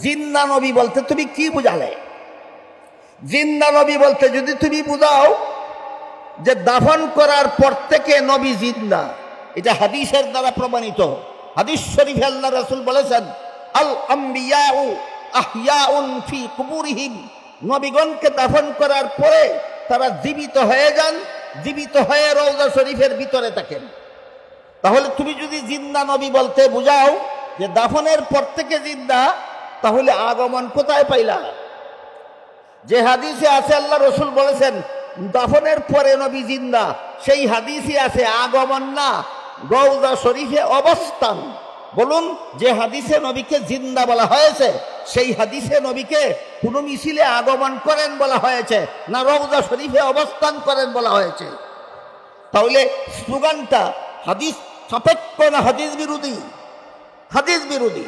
জিন্দা নবী বলতে তুমি কি বুঝালে? জিন্দা নবী বলতে যদি তুমি বুঝাও যে দাফন করার পর থেকে নবী জিন্দা, এটা হাদিসের দ্বারা প্রমাণিত। হাদিস শরীফে আল্লাহ রাসূল বলেছেন, আল আম্বিয়াউ আহইয়াউন ফি কুবুরিহিম, নবীগণকে দাফন করার পরে তারা জীবিত হয়ে যান, জীবিত হয়ে রওজা শরীফের ভিতরে থাকেন। তাহলে তুমি যদি জিন্দা নবী বলতে বুঝাও যে দাফনের পর থেকে জিন্দা, তাহলে আগমন কোথায় পাইলা? যে হাদিসে আছে আল্লাহ রসুল বলেছেন দাফনের পরে নবী জিন্দা, সেই হাদিসে আছে আগমন না, রওজা শরীফে অবস্থান। বলুন, যে হাদিসে নবীকে জিন্দা বলা হয়েছে সেই হাদিসে নবীকে কোন মিছিলে আগমন করেন বলা হয়েছে না রওজা শরীফে অবস্থান করেন বলা হয়েছে? তাহলে স্লোগানটা হাদিস সাপেক্ষ না হাদিস বিরোধী? হাদিস বিরোধী।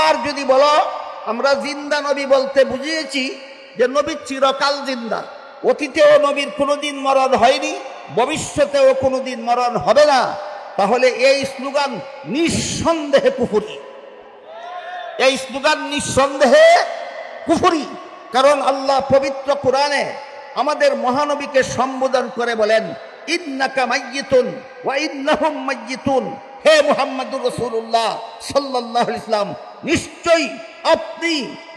আর যদি বলো আমরা জিন্দা নবী বলতে বুঝিয়েছি যে নবী চিরকাল জিন্দা, অতীতেও নবীর কোনোদিন মরণ হয়নি, ভবিষ্যতেও কোনোদিন মরণ হবে না, তাহলে এই স্লোগান নিঃসন্দেহে কুফরি। এই স্লোগান নিঃসন্দেহে কুফরি। কারণ আল্লাহ পবিত্র কোরআনে আমাদের মহানবীকে সম্বোধন করে বলেন, ইন্নাকা মাইয়িতুন ওয়া ইন্নাহুম মাইয়িতুন, হে মুহাম্মদুর রাসূলুল্লাহ সাল্লাল্লাহু আলাইহি ওয়াসাল্লাম, নিশ্চয়ই আপনি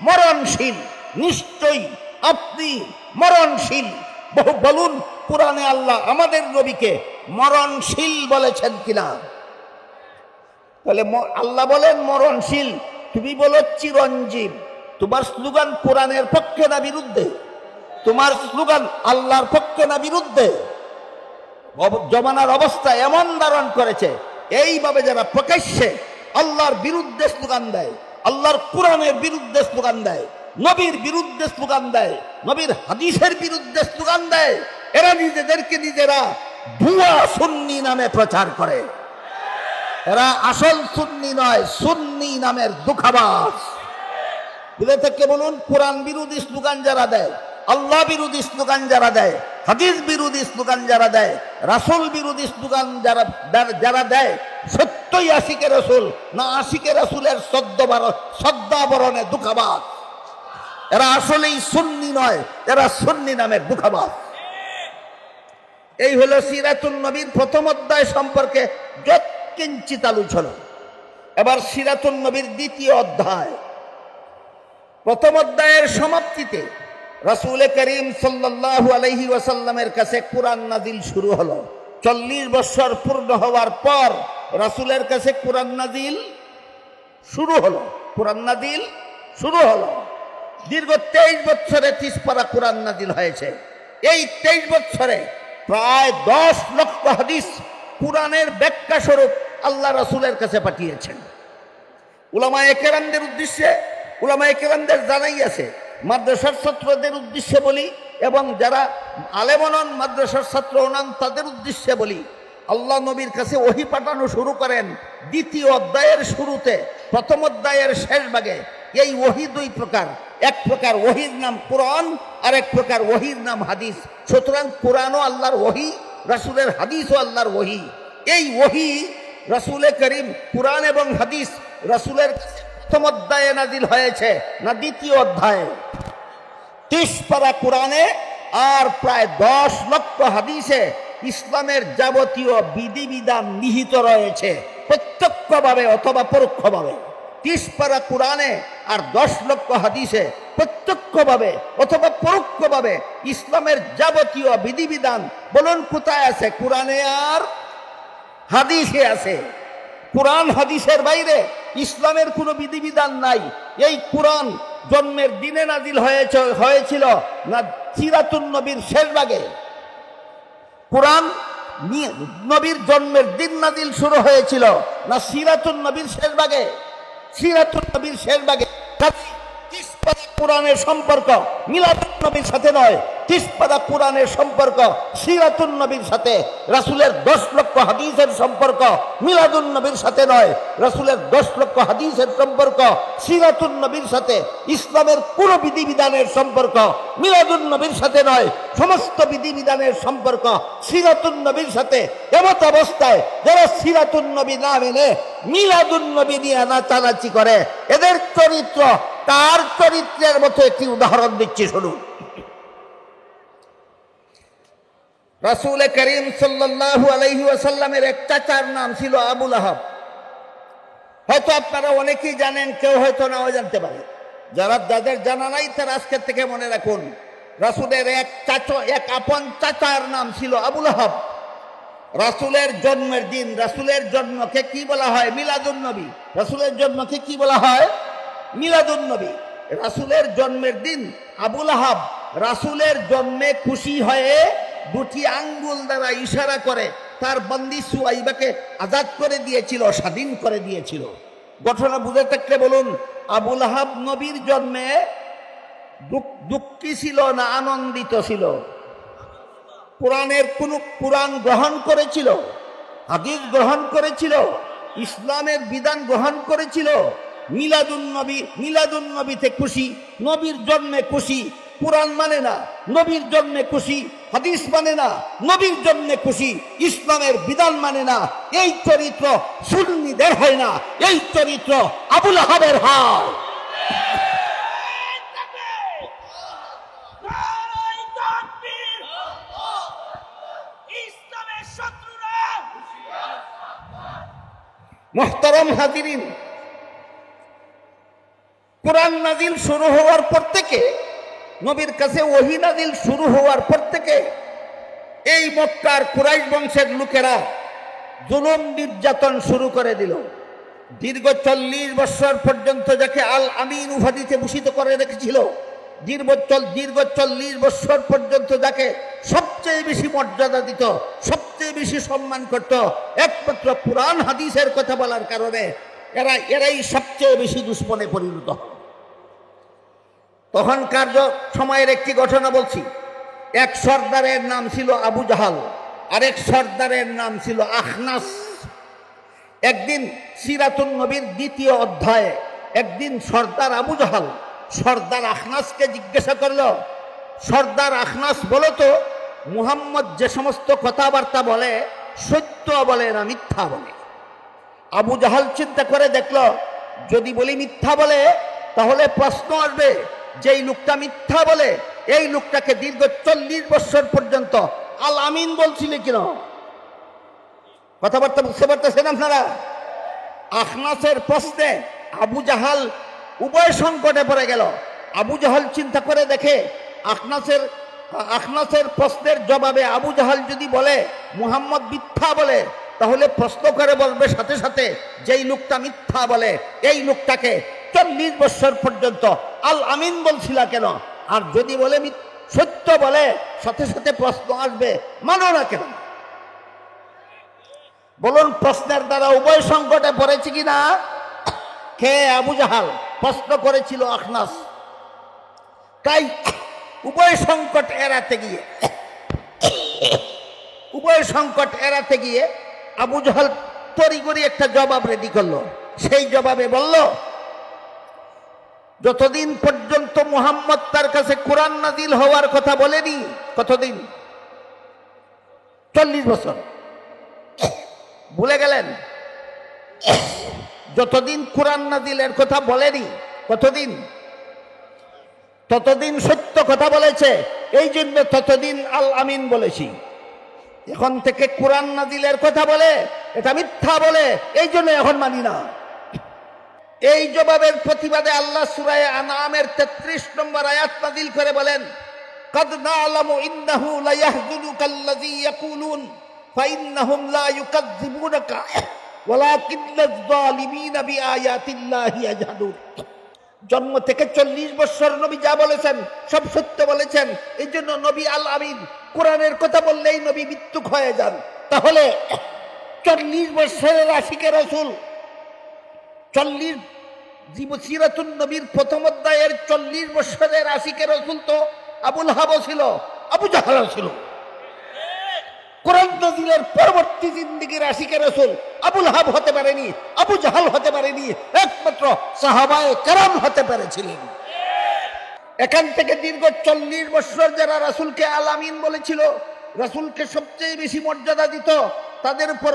মরণশীল, নিশ্চয়ই আপনি মরণশীল। বলুন কোরআনে আল্লাহ আমাদের নবীকে মরণশীল বলেছেন কিনা? তাহলে আল্লাহ বলেন মরণশীল, তুমি বলো চিরঞ্জীব। তোমার স্লোগান কোরআনের পক্ষে না বিরুদ্ধে? তোমার স্লোগান আল্লাহর পক্ষে না বিরুদ্ধে? জমানার অবস্থা এমন ধারণ করেছে, এইভাবে যারা প্রকাশ্যে আল্লাহর বিরুদ্ধে স্লোগান দেয়, আল্লাহর কোরআনের বিরুদ্ধে স্লোগান দেয়, নবীর বিরুদ্ধে স্লোগান দেয়, নবীর হাদিসের বিরুদ্ধে স্লোগান দেয়, এরা নিজেদেরকে নিজেরা ভুয়া সুন্নি নামে প্রচার করে। এরা আসল সুন্নি নয়, সুন্নি নামের দুঃখাবাজ। বুঝে থেকে বলুন, কোরআন বিরোধী স্লোগান যারা দেয়, আল্লাহ বিরোধী স্লোগান যারা দেয়, হাদিস বিরোধী স্লোগান যারা দেয়, রাসূল বিরোধী স্লোগান যারা দেয়, সত্যই আশিকে রাসূল না আশিকে রাসূলের শ্রদ্ধাবরণে দুঃখাবাজ। এরা আসলেই সুন্নি নয়, এরা সুন্নি নামের দুঃখাবাজ। এই হলো সিরাতুন নবীর প্রথম অধ্যায় সম্পর্কে যৎকিঞ্চিৎ আলোচনা। এবার সিরাতুন নবীর দ্বিতীয় অধ্যায়। প্রথম অধ্যায়ের সমাপ্তিতে রাসূল করিম সাল্লাল্লাহু আলাইহি ওয়াসাল্লামের কাছে কোরআন নাজিল শুরু হলো। 40 বছর পূর্ণ হওয়ার পর রাসূলের কাছে কোরআন নাজিল শুরু হলো। কোরআন নাজিল শুরু হলো। দীর্ঘ 23 বছরে 30 পারা কোরআন নাজিল হয়েছে। এই 23 বছরে প্রায় 10 লক্ষ হাদিস কোরআনের ব্যাখ্যা স্বরূপ আল্লাহ রাসূলের কাছে পাঠিয়েছেন। উলামায়ে কেরামদের উদ্দেশ্যে, উলামায়ে কেরামদের জানাই আছে, মাদ্রাসার ছাত্রদের উদ্দেশ্যে বলি এবং যারা আলেম নন মাদ্রাসার ছাত্র নন তাদের উদ্দেশ্যে বলি, আল্লাহ নবীর কাছে ওহী পাঠানো শুরু করেন দ্বিতীয় অধ্যায়ের শুরুতে। প্রথম অধ্যায়ের শেষ ভাগে এই ওহী দুই প্রকার। এক প্রকার ওহীর নাম কোরআন, আর এক প্রকার ওহীর নাম হাদিস। সুতরাং কোরআনও আল্লাহর ওহী, রাসূলের হাদিসও আল্লাহর ওহী। এই ওহী রাসূল করিম কোরআন এবং হাদিস রাসূলের প্রথম অধ্যায়ে নাজিল হয়েছে না দ্বিতীয় অধ্যায়ে? 30 পারা কোরআনে আর প্রায় 10 লক্ষ হাদিসে ইসলামের যাবতীয় বিধিবিধান নিহিত রয়েছে, প্রত্যক্ষভাবে অথবা পরোক্ষভাবে। 30 পারা কোরআনে আর 10 লক্ষ হাদিসে প্রত্যক্ষভাবে অথবা পরোক্ষভাবে ইসলামের যাবতীয় বিধিবিধান বলুন কোথায় আছে? কোরআনে আর হাদিসে আছে। কোরআন হাদিসের বাইরে ইসলামের কোনো বিধিবিধান নাই। এই কোরআন জন্মের দিনে নাজিল হয়েছিল না সিরাতুন নবীর শেষ ভাগে? কোরআন নবীর জন্মের দিন নাজিল শুরু হয়েছিল না সিরাতুন নবীর শেষ ভাগে? সিরাতুন নবীর শেষ ভাগে। 30 পারা কোরআনের সম্পর্ক মিলাদুন নবীর সাথে নয়, 30 পারা কোরআনের সম্পর্ক সিরাতুন নবীর সাথে। রাসূলের 10 লক্ষ হাদিসের সম্পর্ক মিলাদুন নবীর সাথে নয়, রাসূলের 10 লক্ষ হাদিসের সম্পর্ক সিরাতুন নবীর সাথে। ইসলামের কোন বিধিবিধানের সম্পর্ক মিলাদুন নবীর সাথে নয়, সমস্ত বিধিবিধানের সম্পর্ক সিরাতুন নবীর সাথে। এমত অবস্থায় যারা সিরাতুন নবী না মেনে মিলাদুন নবী নিয়ে নাচানাচি করে, এদের চরিত্র তার চরিত্রের মতো একটি উদাহরণ দিচ্ছি, শুনুন। রাসূল করিম সাল্লাল্লাহু আলাইহি ওয়াসাল্লামের এক চাচার নাম ছিল আবুল আহাব। হয়তো আপনারা অনেকেই জানেন, কেউ হয়তো নাও জানতে পারে। যাদের জানা নাই তারা আজকের থেকে মনে রাখুন, রাসূলের এক আপন চাচার নাম ছিল আবুল আহাব। রাসূলের জন্মের দিন, রাসূলের জন্মকে কি বলা হয়? মিলাদুন নবী। রাসূলের জন্মকে কি বলা হয়? মিলাদুন নবী। রাসূলের জন্মের দিন আবুল আহাব রাসূলের জন্মে খুশি হয়ে দুটি আঙ্গুল দ্বারা ইশারা করে তার বন্দী সুয়াইবাকে আজাদ করে দিয়েছিল, স্বাধীন করে দিয়েছিল। ঘটনা বুঝে থাকলে বলুন, আবুল আহাব নবীর জন্মে দুঃখী ছিল না আনন্দিত ছিল? কোরআন গ্রহণ করেছিল, হাদিস গ্রহণ করেছিল, ইসলামের বিধান গ্রহণ করেছিল। মিলাদুন নবীতে খুশি, নবীর জন্মে খুশি। কোরআন মানে না, নবীর জন্মে খুশি। হাদিস মানে না, নবীর জন্মে খুশি। ইসলামের বিধান মানে না। এই চরিত্র সুন্নিদের হয় না, এই চরিত্র আবুল আহাবের হয়। মুহতারাম হাজিরিন, কোরআন নাজিল শুরু হওয়ার পর থেকে, নবীর কাছে ওহী নাজিল শুরু হওয়ার পর থেকে এই মক্কার কুরাইশ বংশের লোকেরা জুলুম নির্যাতন শুরু করে দিল। দীর্ঘ 40 বছর পর্যন্ত যাকে আল আমিন উপাধিতে ভূষিত করে রেখেছিল, দীর্ঘ 40 বছর পর্যন্ত যাকে সবচেয়ে বেশি মর্যাদা দিত, সবচেয়ে বেশি সম্মান করত, একমাত্র কুরআন হাদিসের কথা বলার কারণে এরাই সবচেয়ে বেশি দুশ্মনে পরিণত হয়। তখনকার সময়ের একটি ঘটনা বলছি। এক সর্দারের নাম ছিল আবু জাহাল, আরেক সর্দারের নাম ছিল আখনাস। একদিন সিরাতুন নবীর 2য় অধ্যায়ে একদিন সর্দার আবু জাহাল সর্দার আখনাসকে জিজ্ঞাসা করল, সর্দার আখনাস, বলো তো মুহাম্মদ যে সমস্ত কথাবার্তা বলে সত্য বলে না মিথ্যা বলে? আবু জাহাল চিন্তা করে দেখল, যদি বলি মিথ্যা বলে তাহলে প্রশ্ন আসবে, যেই লোকটা মিথ্যা বলে এই লোকটাকে দীর্ঘ 40 বছর পর্যন্ত আল আমিন বলছিলে কেন? কথাবার্তা বুঝতে পারতেছেন আপনারা? আখনাসের প্রশ্নে আবু জাহাল উভয় সংকটে পড়ে গেল। আবু জাহাল চিন্তা করে দেখে, আখনাসের প্রশ্নের জবাবে আবু জাহাল যদি বলে মুহাম্মদ মিথ্যা বলে, তাহলে প্রশ্ন করে বলবে সাথে সাথে, যেই লোকটা মিথ্যা বলে এই লোকটাকে 40 বছর পর্যন্ত আল আমিন বলছিল কেন? আর যদি বলে সত্য বলে, সাথে সাথে প্রশ্ন আসবে, মানো না কেন? বলুন, প্রশ্নের দ্বারা উভয় সংকটে পড়েছে কিনা? কে? আবু জাহাল। প্রশ্ন করেছিল আখনাস। তাই উভয় সংকট এড়াতে গিয়ে আবু জাহাল তড়িঘড়ি একটা জবাব রেডি করলো। সেই জবাবে বলল, যতদিন পর্যন্ত মুহাম্মদ তার কাছে কোরআন নাজিল হওয়ার কথা বলেনি, কতদিন? 40 বছর। ভুলে গেলেন? যতদিন কোরআন নাজিলের কথা বলেনি, কতদিন? ততদিন সত্য কথা বলেছে, এই জন্য ততদিন আল আমিন বলেছি। এখন থেকে কোরআন নাজিলের কথা বলে এটা মিথ্যা বলে, এই জন্য এখন মানি না। এই জবাবের প্রতিবাদে আল্লাহ সূরা আনআমের 33 নম্বর আয়াত নাজিল করে বলেন, কাদ না'লামু ইন্নাহু লা ইয়াহযুনুকাল্লাযী ইয়াকুলুন ফাইন্নাহুম লা ইউকাযযিবুনাকা ওয়ালাকিন্নাজ যালিমিনা বিআয়াতিল্লাহি ইয়াজহাদুন। জন্ম থেকে 40 বছর নবী যা বলেছেন সব সত্য বলেছেন, এই জন্য নবী আল আমিন। কোরআনের কথা বললেই নবী মৃত্যুক হয়ে যান। তাহলে 40 বছরের আশিকে রাসূল, 40 সিরাতুন নবীর প্রথম অধ্যায়ের 40 বছরের আশিকে রাসূল তো আবুল আহাব ছিল, আবু জাহাল ছিল। কোরআন নাজিলের পরবর্তী জিন্দেগীর আশিকে রাসূল আবুল আহাব হতে পারেনি, আবু জাহাল হতে পারেনি, একমাত্র সাহাবায়ে কেরাম হতে পেরেছিলেন। এখান থেকে দীর্ঘ 40 বছর যারা রাসূলকে আল আমিন বলেছিল, রাসূলকে সবচেয়ে বেশি মর্যাদা দিত, তাদের উপর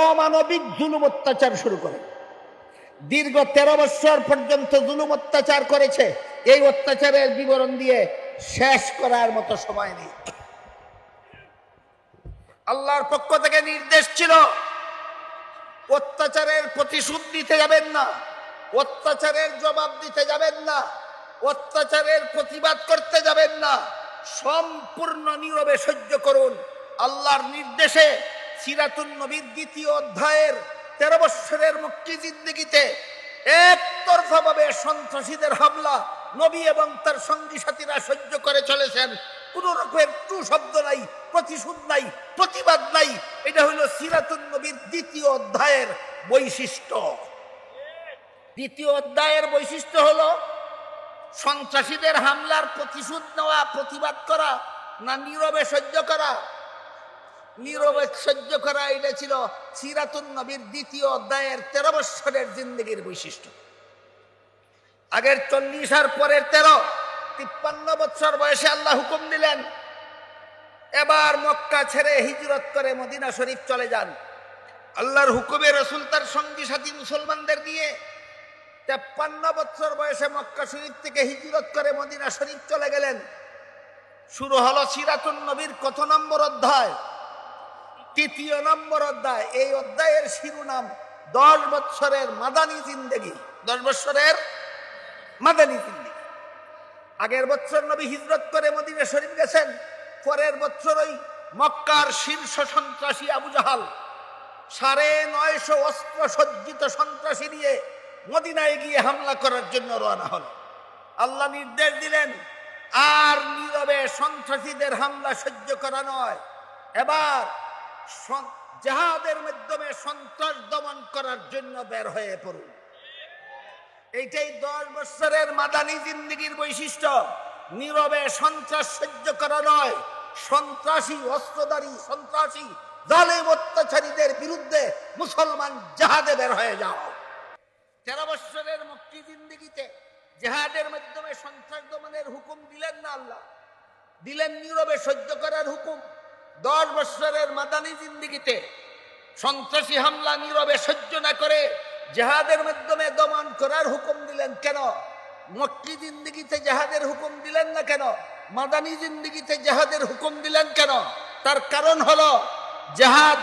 অমানবিক জুলুম অত্যাচার শুরু করে। দীর্ঘ 13 বছর পর্যন্ত জুলুম অত্যাচার করেছে। এই অত্যাচারের বিবরণ দিয়ে শেষ করার মতো সময় নেই। আল্লাহর পক্ষ থেকে নির্দেশ ছিল, অত্যাচারের প্রতিশোধ দিতে যাবেন না, অত্যাচারের জবাব দিতে যাবেন না, অত্যাচারের প্রতিবাদ করতে যাবেন না, সম্পূর্ণ নীরবে সহ্য করুন। আল্লাহর নির্দেশে সিরাতুন নবীর 2য় অধ্যায়ের 13 বছরের মক্কি জিন্দেগিতে একতরফা ভাবে সন্ত্রাসীদের হামলা নবী এবং তার সঙ্গী সাথীরা সহ্য করে চলেছেন। কোন রকমের টু শব্দ নাই, প্রতিশোধ নাই, প্রতিবাদ নাই। এটা হলো সিরাতুন নবীর 2য় অধ্যায়ের বৈশিষ্ট্য। 2য় অধ্যায়ের বৈশিষ্ট্য হলো সন্ত্রাসীদের হামলার প্রতিশোধ নেওয়া, প্রতিবাদ করা, না নীরবে সহ্য করা? নীরবে সহ্য করা। এটা ছিল সিরাতুন নবীর 2য় অধ্যায়ের 13 বছরের জিন্দগির বৈশিষ্ট্য। আগের 40 আর পরের 13, 53 বছর বয়সে আল্লাহ হুকুম দিলেন, এবার মক্কা ছেড়ে হিজরত করে মদিনা শরীফ চলে যান। আল্লাহর হুকুমে রাসূল তার সঙ্গী সাথী মুসলমানদের নিয়ে 53 বছর বয়সে মক্কা শরীফ থেকে হিজরত করে মদিনা শরীফ চলে গেলেন। শুরু হলো সিরাতুন নবীর কত নম্বর অধ্যায়? 3য় নম্বর অধ্যায়। এই অধ্যায়ের শিরোনাম 10 বছরের মাদানী জিন্দেগি। 10 বছরের মাদানী জিন্দেগি। আগের বছর নবী হিজরত করে মদিনা শরীফ গেছেন, পরের বছরই মক্কার শীর্ষ সন্ত্রাসী আবু জাহাল 950 অস্ত্র সজ্জিত সন্ত্রাসী নিয়ে মদিনায় গিয়ে হামলা করার জন্য রওনা হল। আল্লাহ নির্দেশ দিলেন, আর নীরবে সন্ত্রাসীদের হামলা সহ্য করা নয়, এবার জিহাদের মাধ্যমে সন্ত্রাস দমন করার জন্য বের হয়ে পড়ুন। এইটাই 10 বছরের মাদানী জিন্দেগির বৈশিষ্ট্য। নীরবে সন্ত্রাস সহ্য করা নয়, সন্ত্রাসী, অস্ত্রধারী সন্ত্রাসী জালেম অত্যাচারীদের বিরুদ্ধে মুসলমান জিহাদে বের হয়ে যাও। 13 বছরের মক্কি জিন্দেগিতে জিহাদের মাধ্যমে সন্ত্রাস দমনের হুকুম দিলেন না আল্লাহ, দিলেন নীরবে সহ্য করার হুকুম। 10 বছরের মাদানী জিন্দেগিতে সন্ত্রাসী হামলা নীরবে সহ্য না করে জিহাদের মাধ্যমে দমন করার হুকুম দিলেন কেন? মক্কি জিন্দেগিতে জিহাদের হুকুম দিলেন না কেন? মাদানী জিন্দেগিতে জিহাদের হুকুম দিলেন কেন? তার কারণ হলো, জিহাদ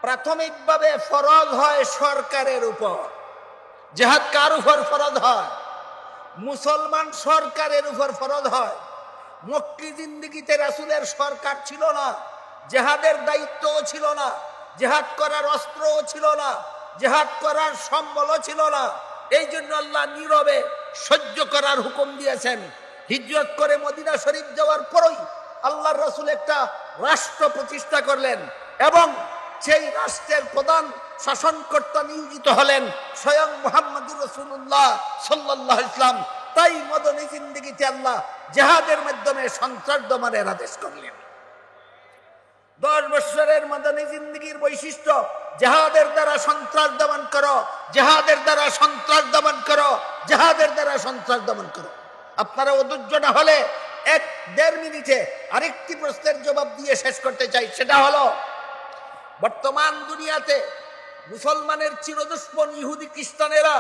প্রাথমিকভাবে ফরজ হয় সরকারের উপর। জিহাদ কার উপর ফরজ হয়? মুসলমান সরকারের উপর ফরজ হয়। মক্কি জিন্দেগিতে রাসূলের সরকার ছিল না, জিহাদের দায়িত্বও ছিল না, জিহাদ করার অস্ত্রও ছিল না, জিহাদ করার সম্বলও ছিল না। এই জন্য আল্লাহ নীরবে সহ্য করার হুকুম দিয়েছেন। হিজরত করে মদিনা শরীফ যাওয়ার পরই আল্লাহর রাসূল একটা রাষ্ট্র প্রতিষ্ঠা করলেন এবং সেই রাষ্ট্রের প্রধান শাসনকর্তা নিয়োজিত হলেন স্বয়ং মুহাম্মদুর রাসূলুল্লাহ সাল্লাল্লাহু আলাইহি ওয়াসাল্লাম। তাই মাদানী জিন্দেগিতে আল্লাহ জিহাদের মাধ্যমে সন্ত্রাস দমনের আদেশ করলেন। 10 বছরের মাদানী জিন্দেগির বৈশিষ্ট্য, জিহাদের দ্বারা সন্ত্রাস দমন করো, জিহাদের দ্বারা সন্ত্রাস দমন করো, জিহাদের দ্বারা সন্ত্রাস দমন করো। আপনারা অধৈর্য না হলে 1-1.5 মিনিটে আরেকটি প্রশ্নের জবাব দিয়ে শেষ করতে চাই। সেটা হলো, বর্তমান দুনিয়াতে মুসলমানের চিরদুশ্মন ইহুদি খ্রিস্টানেরা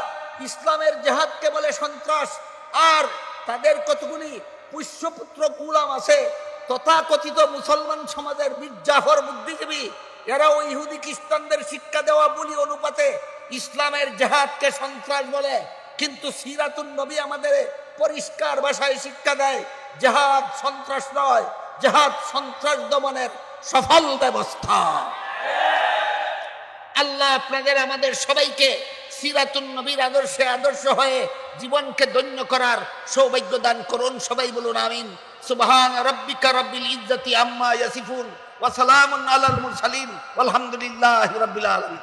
ইসলামের জিহাদকে বলে সন্ত্রাস, আর তাদের কতগুলি পুষ্যপুত্র গোলাম আছে তথাকথিত মুসলমান সমাজের বীর জাফর বুদ্ধিজীবী, এরা ওই ইহুদি খ্রিস্টানদের শিক্ষা দেওয়া বলি অনুপাতে ইসলামের জিহাদকে সন্ত্রাস বলে। কিন্তু সিরাতুন নবী আমাদের পরিষ্কার ভাষায় শিক্ষা দেয়, জিহাদ সন্ত্রাস নয়, জিহাদ সন্ত্রাস দমনের সফল ব্যবস্থা। আল্লাহ আপনাদের আমাদের সবাইকে সিরাতুন নবীর আদর্শে আদর্শ হয়ে জীবনকে ধন্য করার সৌভাগ্য দান করুন। সবাই বলুন আমিন। সুবহান রাব্বিকা রাব্বিল ইজ্জাতি আম্মা ইয়াসিফুন ওয়া সালামুন আলাল মুরসালিন ওয়ালহামদুলিল্লাহি রাব্বিল আলামিন।